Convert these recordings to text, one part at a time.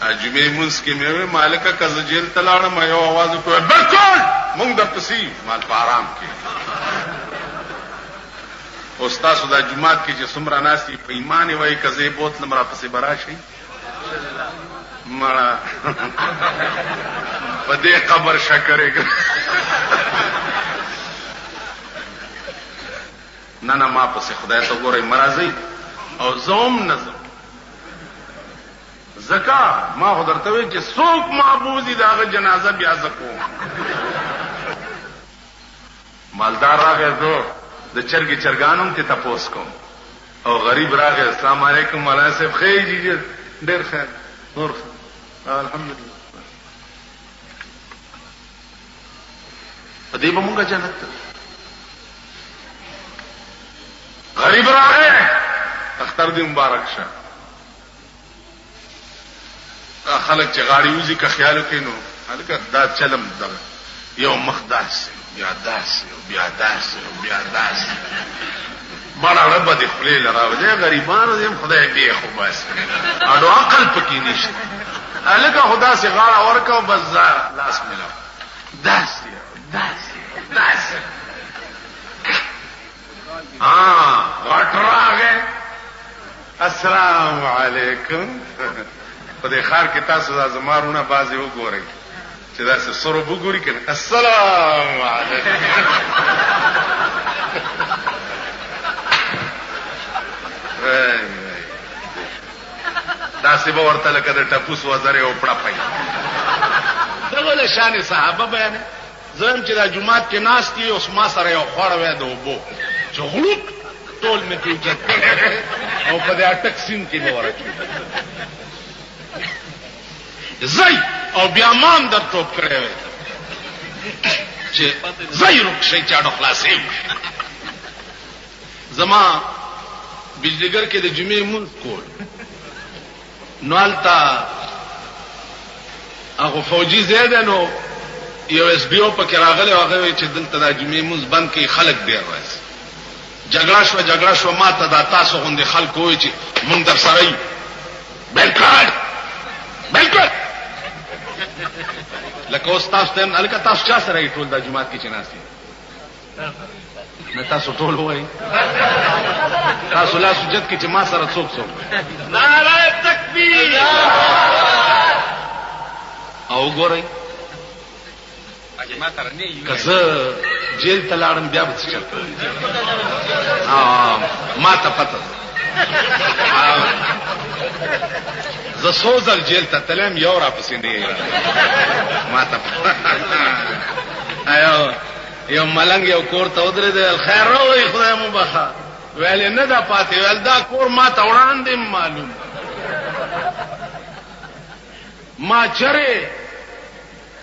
جمعې مونږ کې مې مالکه کزه جیل ته لاړم یو आवाज وکړ بالکل مونږ د پسې مال په آرام کې استاد د جمعات کې چې څومره ناسي په ایمان وای کزه بوت لمرا پسې براشي مړه په دې قبر شکرې نه ما پسې خدای ته ګورې مرضی او زوم نظم زکا ما خدرته وی چې څوک معبودی داغه جنازه بیا زکو مالدار راغی زه د چرګي چرګانم ته تاسو کوم او غریب راغی السلام علیکم مولانا صاحب خیر جی ډیر خیر نور الحمدلله پدې به مونږه جنت غریب راغی اختر دې مبارک شه خلک چې غاړي وزي که خیال کینو هلکه دا چلم دا یو مخداس بیا داس بیا داس بیا داس بڑا رب دې خپل لراو دې غریبانو دې خدای دې خو بس اډو عقل پکې نشته هلکه خدا سي غاړه ورکو بس لاس ملا داس داس داس غټراغه السلام علیکم په دې خار کې تاسو د زمارونه بازي وګورئ چې دا څه سره وګورئ کنه السلام علیکم دا څه به ورته لکه د ټپوس وزره او پړه پای دغه شان صحابه بیان زم چې د جمعات کې ناس دي اوس ما سره یو خوړ وې د وبو چې غلوک ټول مې پیچت او په دې اٹک سین کې مې ورکړ زئی او بیا مان در ټوپ کړې چې زئی رخصه چاډو خلاصې زما بجلیګر کې د جمعې مونږ کول نوالتا هغه فوجي زیاده نو یو اس بي او پکې راغله هغه چې دلته د جمعې مونږ بند کې خلک ډیر راځي جګړه شو ماته دا تاسو غوندي خلک وای چې مونږ در سره یې بالکل لکه استاد ته الکه تاسو چا سره ټول د جمعات کې چناسي نه تاسو ټول وای تاسو لا سجد کې چې ما سره څوک نعره تکبیر او ګورئ کزه جیل ته لاړم بیا به څه ما ته پته زه سوزل جیل ته تلم یو را پسې نه ما ته یو ملنګ یو کور ته ودرېد خیر راوړي خدای مو بخا ویل نه دا پاتې ویل دا کور ما ته وړاندې معلوم ما چرې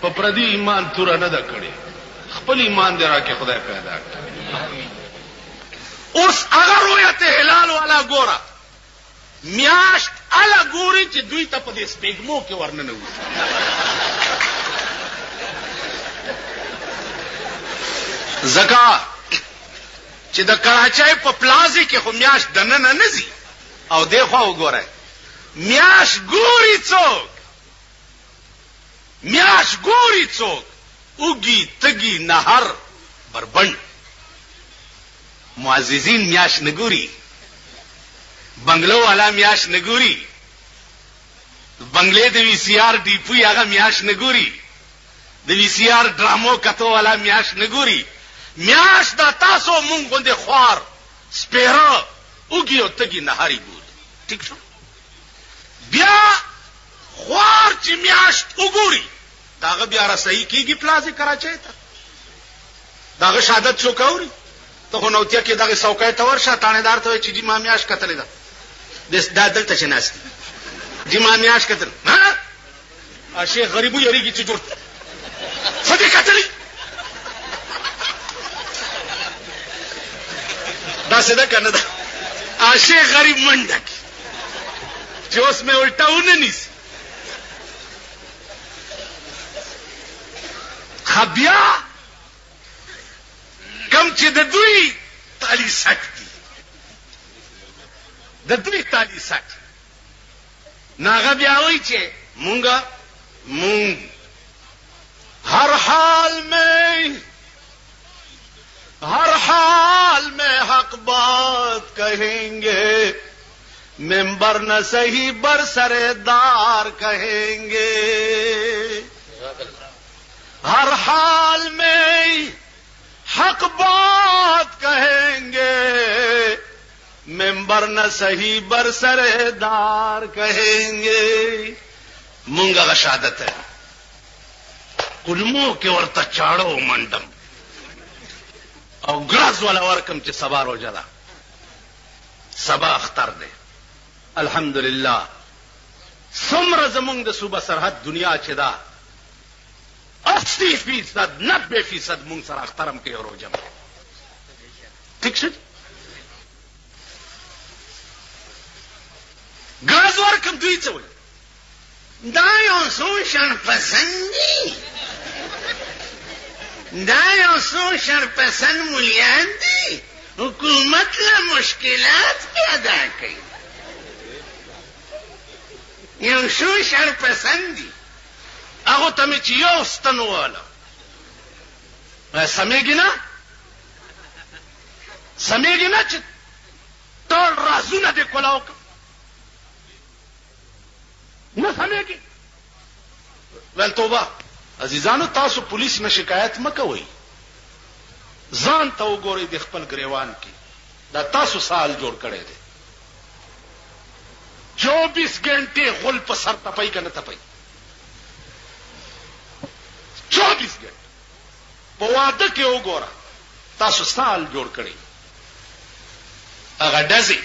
په پردي ایمان تور نه دا کړی خپل ایمان دې راکې خدای پیدا کړ اوس اگر رویت هلال والا ګورا میاشت الا ګوري چې دوی ته په دې سپېګمو کې ورننه وي زکا چې د کراچۍ په پلازي کې خو میاشت دننه نزي او دغه وګورئ میاشت ګوري څوک اوږي تګي نهر بربند معززین میاش نګوري بنگلو والا میاش نګوري بنگلې د وی سی آر ډي پی هغه میاش نګوري د وی سی آر ډرامو کتو والا میاش نګوري میاش دا تاسو مونږ غوندې خوار سپیره اوږي او تګي نهاري ګور ٹھیک شو بیا خوار چې میاش وګوري داغه بیا رسېږي کیږي پلازي کراچۍ ته داغه شهادت څوک اوري ته خو نوتیا کې دغه څوکۍ ته ورشه تانیدار ته چې ما میاش کتلې ده دا دلته چې ناشتي چې ما میاش کتل ها شیخ غریبو یریږي چې جوړ څه کتلې دا څه ده کنه دا شیخ غریب منډه چې اوس مې الټاونه نیس خبیا کم چې د دوی تالی سکتی د دوی تالی سکتی ناغه بیا وای چې مونگا مونگ ہر حال میں حق بات کہیں گے ممبر نہ صحیح برسردار کہیں گے ہر حال میں حق بات کہیں گے ممبر نہ صحیح برسردار کہیں گے مونگا کا شہادت ہے کلموں کے ورطہ چاڑو منڈم او گراز والا ورکم چی سبا رو جدا سبا اختر دے الحمدللہ سمر زمونگ دا صوبہ سرحد دنیا چی دا 80% 90% مونگ سر اخترم کے رو جم ٹھیک شد گراز ورکم دوی چوئی دایوں سوشن پسندی دایوں سوشن پسند ملیان دی حکومت لا مشکلات پیدا کی یو سوشن پسندی اگو تمی چی یو ستنو والا سمیگی نا چی تول رازو نا دے کلاو کا نہ سمیگی ویل توبہ عزیزانو تاسو پولیس نه شکایت مکوئ ځان ته وګورئ د خپل گریوان کې دا تاسو سال جوړ کړی دی 24 घंटे غل په سر تپای کنه تپای 24 घंटे په واده کې وګوره تاسو سال جوړ کړی هغه دزي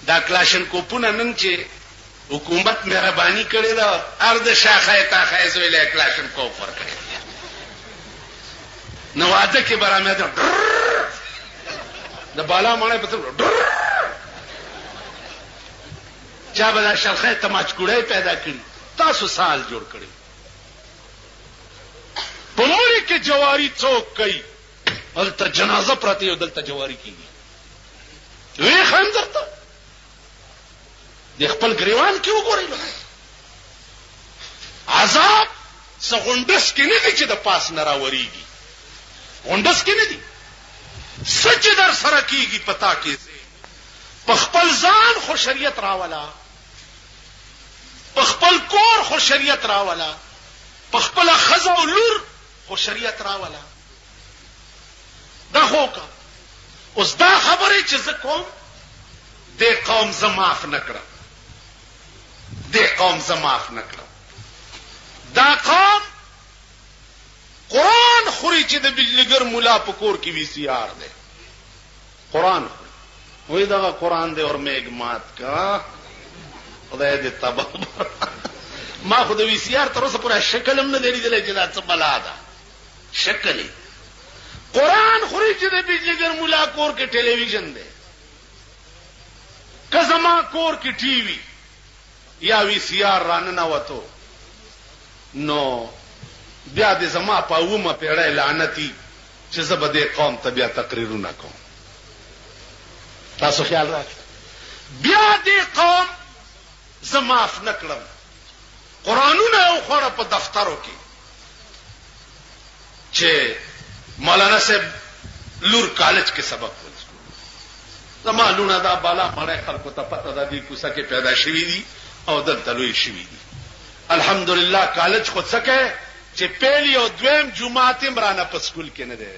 دا کلاشن کوپونه نن چې حکومت مهرباني کړې ده ارد شاخه تا خایزو له کلاشن کوپ ور کړی نو واده کې برامه ده د بالا مړې پته چا به شلخه تماچ کوړې پیدا کړی تاسو سال جوړ کړی په مړي کې جواری څوک کوي دلته جنازه پرته یو دلته جواری کیږي وی خان درته د خپل گریوان کې وګورئ عذاب سغونډس کې نه دي چې د پاس نه راوريږي غونډس کې نه دي سچ در سره کیږي پتا کې په خپل ځان خو شریعت راولا په خپل کور خو شریعت راولا په خپل خزه او لور خو شریعت راولا دا هوکا اوس دا خبره چې زه کوم د قوم زه معاف نکړم د قوم زه معاف نکړم دا قوم قرآن خوري چې د بجلیګر مولا په کور کې وی سی آر دی قرآن خوري وای دا قرآن دی اور میګ مات کا خدای دې تبا ما خو د وی سی آر تر اوسه پورې شکل هم نه دی لیدلی چې دا څه بلا ده شکل قرآن خوري چې د بجلیګر مولا کور کې ټیلی ویژن دی که زما کور کې ټي وي یا وی سی آر راننه وته نو بیا د زما په اومه پیړۍ لعنتی چې زه به د قوم ته بیا تقریرونه کوم تاسو خیال راکړئ بیا د قوم زه معاف نه کړم قرآنونه یې وخوړه په دفترو کې چې مولانا صاحب لور کالج کې سبق وایي زما لونه دا بالا مړی خلکو ته پته ده دې کوڅه کې پیدا شوي دي او دلته لوی شوي دي الحمدلله کالج خو څه کوي چې پیلی او دویم جمعات هم رانه په سکول کې نه دی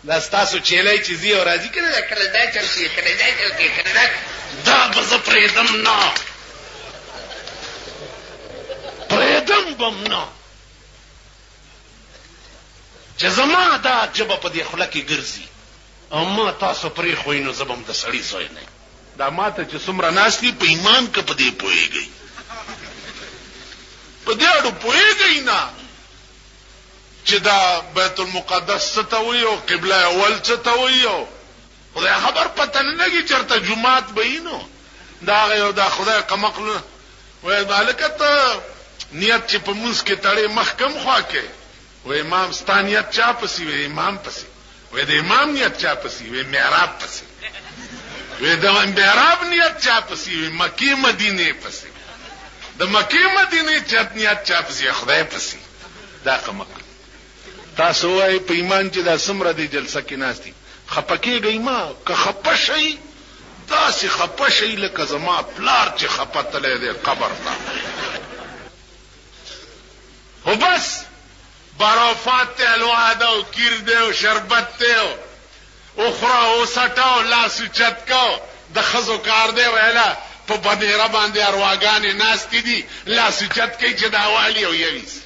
دا ستاسو چیلای چې زی او راځي کنه کله دا چل شي کله دا چل کې کله دا بز پرېدم نه پرېدم بم نه چې زما دا جبه په دې خله کې ګرځي او ما تاسو پرې خوې نو زبم د سړی زوی نه دا ماته چې څومره ناشتي په ایمان کې په دې پوهېږي په دې اړو پوهېږي نه چې دا بیت المقدس څه ته وایي او قبله اول څه ته وایي او خدای خبر پته نه لګي چېرته جومات به وي نو دا هغه یو دا خدای قمقل وایي مالکه ته نیت چې په مونځ کې تړې مخ کم خوا کې وایي امام ستا نیت چا پسې وایي امام پسې وایي د امام نیت چا پسې وایي محراب پسې وایي د محراب نیت چا پسې وایي مکې مدینې پسې د مکې مدینې چتنیات چا پسې خدای پسې دا قمق تاسو وای په ایمان چې دا سمره دی جلسه کې ناشتي خپکیږي ما که خپشي تاسو خپشي لکه زما پلار چې خپتلې دی قبر ته خو بس برافات ته الوعده او کیر دی او شربت ته اخرى او سټاو لاس چتکاو د خزو کار دی ویلا په بدیره باندې ارواګانې ناشتي دي لاس چتکې چې دا والی او یويس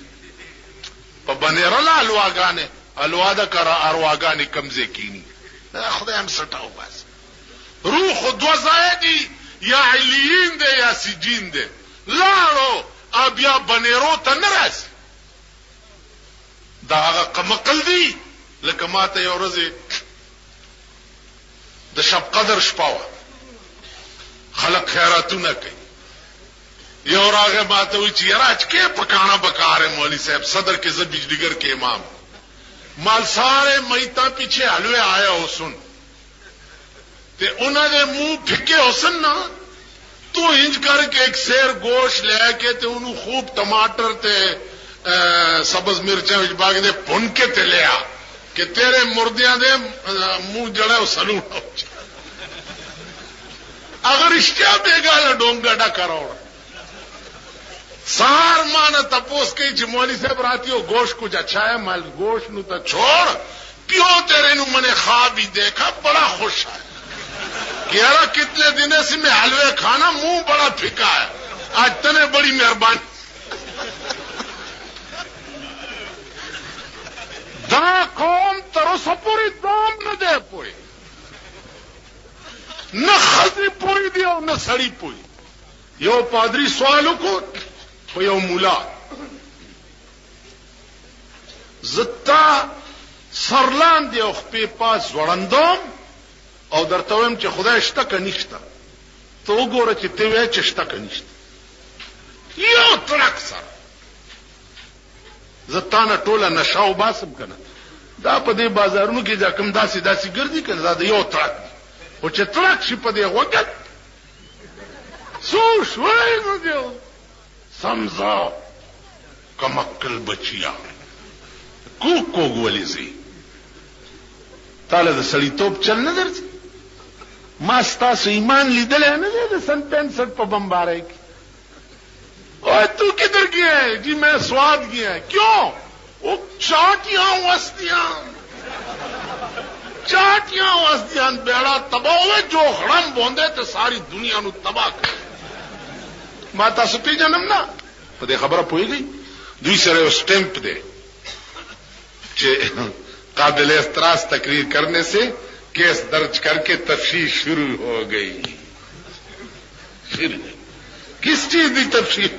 په بنیره لا الواګانې الواده کرا ارواګانې کمزې کینی خدای هم سټاو بس روح دو زایدی یا علیین دی یا سجین دی لاړو بیا بنیرو ته نرس دا هغه قمقل دی لکه ماته یو ورځ د شب قدر شپه خلق خیراتونه کوي یو راغه ماته وی چې راج کې پکانا بکار مولوی صاحب صدر کے زب بجلیگر کے امام مال سارے میتا پیچھے حلوے آیا حسن تے انہوں نے منہ پھکے حسن نا تو انج کر کے ایک سیر گوشت لے کے تے انہوں خوب ٹماٹر تے سبز مرچاں وچ باغ دے بھن کے تے لیا کہ تیرے مردیاں دے منہ جڑے سلو اگر اشتیا بیگا ڈونگا ڈا کروڑ سار مانا تپوس کئی چې مولوی صاحب راتی ہو گوشت کچھ اچھا ہے مال گوشت نو تا چھوڑ پیو تیرے نو میں نے خواب ہی دیکھا بڑا خوش ہے کہ یارا کتنے دن سے میں حلوے کھانا منہ بڑا پھکا ہے آج تنے بڑی مہربانی دا قوم ترسا پوری دام نہ دے پوئی نہ خزی پوئی دی اور نہ سڑی پوئی یو پادری سوالو کو یو مولا زتا سرلان دی او خپې پاس وړندوم او درته وایم چې خدای شته که نشته ته وګوره چې ته وایې چې شته که نشته یو تړک سره زه تا نه ټوله نشه وباسم که نه دا په دې بازارونو کې دا کوم داسې داسې ګرځي که نه دا د یو تړک دی خو چې تړک شي په دې غوږت څو شوی نو دی سمزا کمکل بچیا کوک کوک ولی زی تاله د سړیتوب چل نه درځي ما ستاسو ایمان لیدل نه دی د سن 65 په بمبارے کې او تو کدھر گیا ہے جی میں سواد گیا ہے کیوں وہ چاٹیاں وستیاں بیڑا تباہ ہوئے جو خڑم بوندے تے ساری دنیا نو تباہ کر ما تاسو پیژنم نه په دې خبره پوهیږي دوی سره سٹیمپ دی چې قابل اعتراض تقریر کرنے سے کیس درج کر کے تفتیش شروع ہو گئی کس چیز دی تفتیش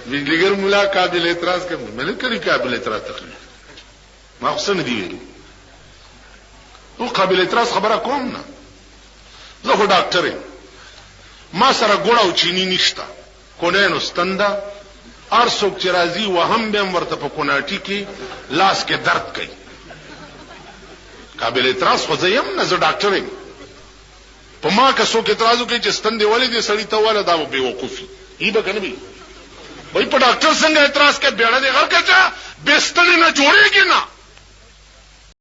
بجلیگر ملا قابل اعتراض کر میں نے کری قابل اعتراض تقریر ما حسن دی ویلی وہ قابل اعتراض خبره کوم نه زه خو ډاکټر یم ما سره ګوړه او چینی نشتا کونینو ستندا هر څوک چې راځي وهم به ورته په کوناټي کې لاس کې درد کوي قابل اعتراض خو زه یم نه زه ډاکټر یم په ما که څوک اعتراض وکړي چې ستندې ولې دې سړی ته واله دا به وقوفي ای به کنه وي وای په ډاکټر څنګه اعتراض کوي بیړه دې غر کچا بستنې نه جوړېږي نه